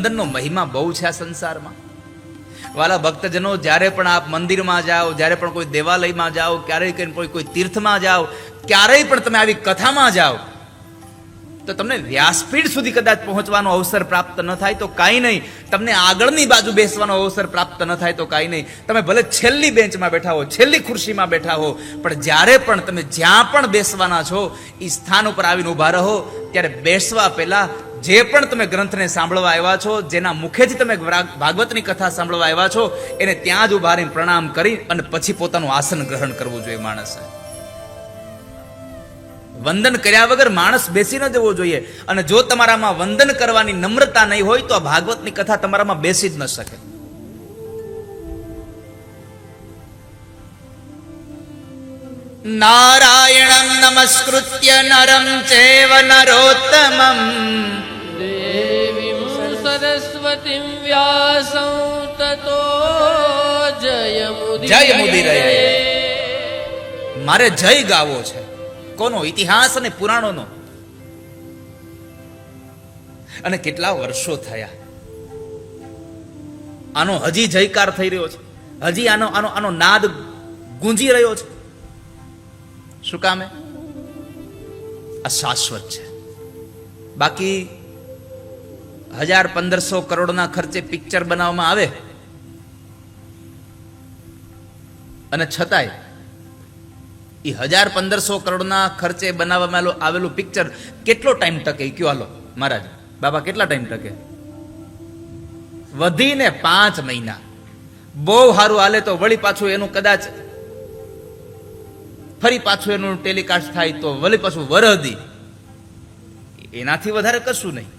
વંદનનો મહિમા બહુ છે આ સંસારમાં. વાલા ભક્તજનો, જ્યારે પણ આપ મંદિરમાં જાઓ, જ્યારે પણ કોઈ દેવાલયમાં જાઓ, ક્યારેય કોઈ તીર્થમાં જાઓ, ક્યારેય પણ તમે આવી કથામાં જાઓ તો તમને વ્યાસપીઠ સુધી કદાચ પહોંચવાનો અવસર પ્રાપ્ત ન થાય તો કાંઈ નહીં, તમને આગળની બાજુ બેસવાનો અવસર પ્રાપ્ત ન થાય તો કાંઈ નહીં, તમે ભલે છેલ્લી બેન્ચમાં બેઠા હો, છેલ્લી ખુરશીમાં બેઠા હો, પણ જ્યારે પણ તમે જ્યાં પણ બેસવાના છો એ સ્થાન ઉપર આવીને ઊભા રહો. ત્યારે બેસવા પહેલા જે પણ તમે ગ્રંથને સાંભળવા આવ્યા છો, જેના મુખેથી તમે ભાગવતની કથા સાંભળવા આવ્યા છો, એને ત્યાં જ ઊભા રહીને પ્રણામ કરી અને પછી પોતાનું આસન ગ્રહણ કરવું જોઈએ માણસે. વંદન કર્યા વગર માણસ બેસી ન જવો જોઈએ. અને જો તમારામાં વંદન કરવાની નમ્રતા નહીં હોય તો આ ભાગવતની કથા તમારામાં બેસી જ ન શકે. નારાયણં નમસ્કૃત્ય નરં ચૈવ નરોત્તમં દેવીં સરસ્વતીં વ્યાસં તતો જયમુદિરયે. મારે જય ગાવો છે. કોનો? ઇતિહાસ અને પુરાણોનો. અને કેટલા વર્ષો થયા આનો હજી જયકાર થઈ રહ્યો છે, હજી આનો આનો આનો નાદ ગુંજી રહ્યો છે. શું કામે? આ શાશ્વત છે. બાકી 1000-1500 કરોડના ખર્ચે પિક્ચર બનાવવામાં આવે અને છતાંય એ 1000-1500 કરોડના ખર્ચે બનાવવામાં આવેલું પિક્ચર કેટલો ટાઈમ ટકે? કયો હાલો મહારાજ, બાબા, કેટલા ટાઈમ ટકે? વધીને 5 મહિના. બહુ સારું હાલે તો વળી પાછું એનું કદાચ ફરી પાછું એનું ટેલિકાસ્ટ થાય તો વળી પાછું વરદી. એનાથી વધારે કશું નહીં.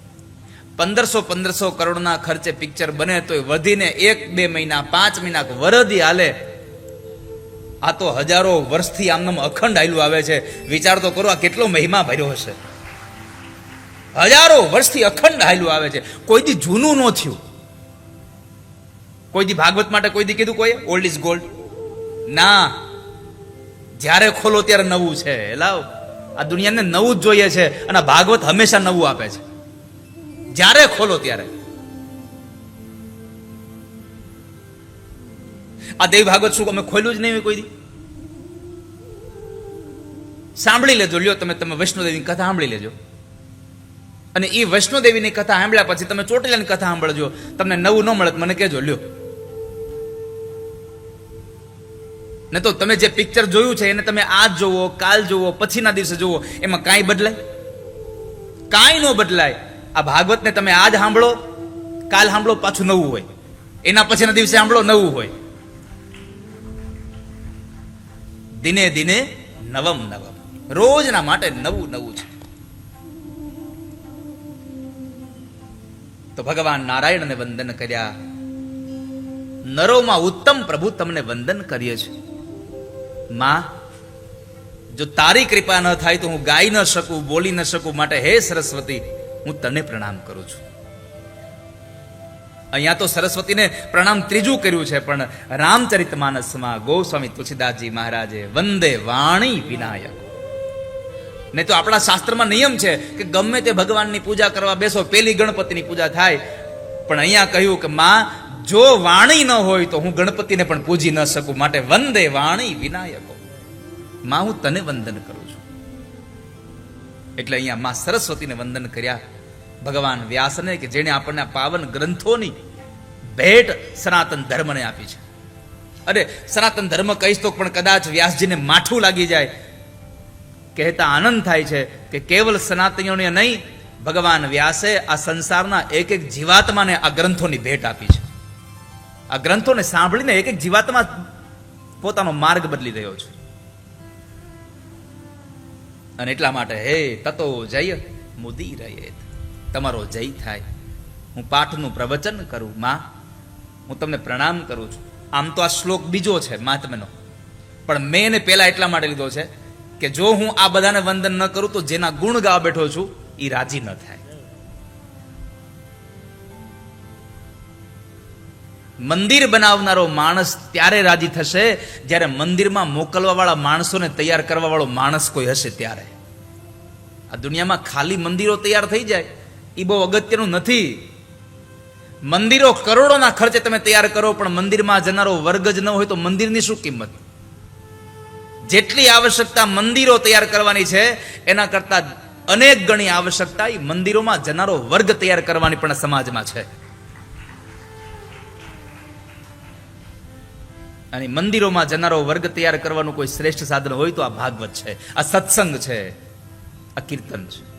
1500 કરોડના ખર્ચે પિક્ચર બને તો વધીને 1-2 મહિના, 5 મહિના, વરદી હાલે. આ તો હજારો વર્ષથી આમનામ અખંડ હાલ્યું આવે છે. વિચાર તો કરો, આ કેટલો મહિમા ભર્યો હશે. હજારો વર્ષથી અખંડ હાલ્યું આવે છે. કોઈ દી જૂનું ન થયું. કોઈ દી ભાગવત માટે કોઈ દી કીધું કોઈ ઓલ્ડ ઇઝ ગોલ્ડ? ના, જ્યારે ખોલો ત્યારે નવું છે. લાવ, આ દુનિયાને નવું જ જોઈએ છે અને ભાગવત હંમેશા નવું આપે છે. જ્યારે ખોલો ત્યારે. આ દેવી ભાગવત શું અમે ખોલ્યું જ નહીં કોઈ દી? સાંભળી લેજો. લ્યો, તમે વૈષ્ણોદેવીની કથા સાંભળી લેજો. અને એ વૈષ્ણોદેવીની કથા સાંભળ્યા પછી તમે ચોટીલાની કથા સાંભળજો. તમને નવું ન મળે મને કહેજો. લ્યો, ને તો તમે જે પિક્ચર જોયું છે એને તમે આજ જોવો, કાલ જોવો, પછીના દિવસે જોવો, એમાં કાંઈ બદલાય? કાંઈ ન બદલાય. આ ભાગવતને તમે આજ સાંભળો, કાલ સાંભળો, પાછું નવું હોય. એના પછીના દિવસે સાંભળો, નવું હોય. દિને દિને નવમ નવમ. રોજના માટે નવું નવું છે. તો ભગવાન નારાયણને વંદન કર્યા. નરોમાં ઉત્તમ પ્રભુ તમને વંદન કરીએ છે. માં, જો તારી કૃપા ન થાય તો હું ગાઈ ન શકું, બોલી ન શકું. માટે હે સરસ્વતી, હું તને પ્રણામ કરું છું. અહીંયા તો સરસ્વતીને પ્રણામ ત્રીજું કર્યું છે, પણ રામચરિતમાનસમાં ગોસ્વામી તુલસીદાસજી મહારાજે વંદે વાણી વિનાયક. નહીં તો આપણા શાસ્ત્રમાં નિયમ છે કે ગમે તે ભગવાનની પૂજા કરવા બેસો, પેલી ગણપતિની પૂજા થાય. પણ અહીંયા કહ્યું કે માં, જો વાણી ન હોય તો હું ગણપતિને પણ પૂજી ન શકું. માટે વંદે વાણી વિનાયકો. માં, હું તને વંદન કરું છું. એટલે અહીંયા માં સરસ્વતીને વંદન કર્યા. ભગવાન વ્યાસને, કે જેણે આપણને પાવન ગ્રંથોની ભેટ સનાતન ધર્મને આપી છે. અરે, સનાતન ધર્મ કહીશ તો પણ કદાચ વ્યાસજીને માઠું લાગી જાય. કહેતા આનંદ થાય છે કે કેવલ સનાતનીઓને નહીં, ભગવાન વ્યાસે આ સંસારના એક એક જીવાત્માને આ ગ્રંથોની ભેટ આપી છે. આ ગ્રંથોને સાંભળીને એક એક જીવાત્મા પોતાનો માર્ગ બદલી રહ્યો છે. અને એટલા માટે હે તતો જય મુદિરયેત, તમારો જય થાય. હું પાઠનું પ્રવચન કરું. માં, હું તમને પ્રણામ કરું છું. આમ તો આ શ્લોક બીજો છે મહાત્મ્યનો, પણ મેં એને પહેલા એટલા માટે લીધો છે કે જો હું આ બધાને વંદન ન કરું તો જેના ગુણ ગાવા બેઠો છું એ રાજી ન થાય. મંદિર બનાવનારો માણસ ત્યારે રાજી થશે જ્યારે મંદિરમાં મોકલવા વાળા માણસોને તૈયાર કરવા વાળો માણસ કોઈ હશે ત્યારે. આ દુનિયામાં ખાલી મંદિરો તૈયાર થઈ જાય એ બહુ અગત્યનું નથી. મંદિરો કરોડોના ખર્ચે તમે તૈયાર કરો, પણ મંદિરમાં જનારો વર્ગ જ ન હોય તો મંદિરની શું કિંમત? જેટલી આવશ્યકતા મંદિરો તૈયાર કરવાની છે એના કરતા અનેક ગણી આવશ્યકતા એ મંદિરોમાં જનારો વર્ગ તૈયાર કરવાની પણ સમાજમાં છે. અને મંદિરોમાં જનારો વર્ગ તૈયાર કરવાનું કોઈ શ્રેષ્ઠ સાધન હોય તો આ ભાગવત છે, આ સત્સંગ છે, આ કીર્તન છે.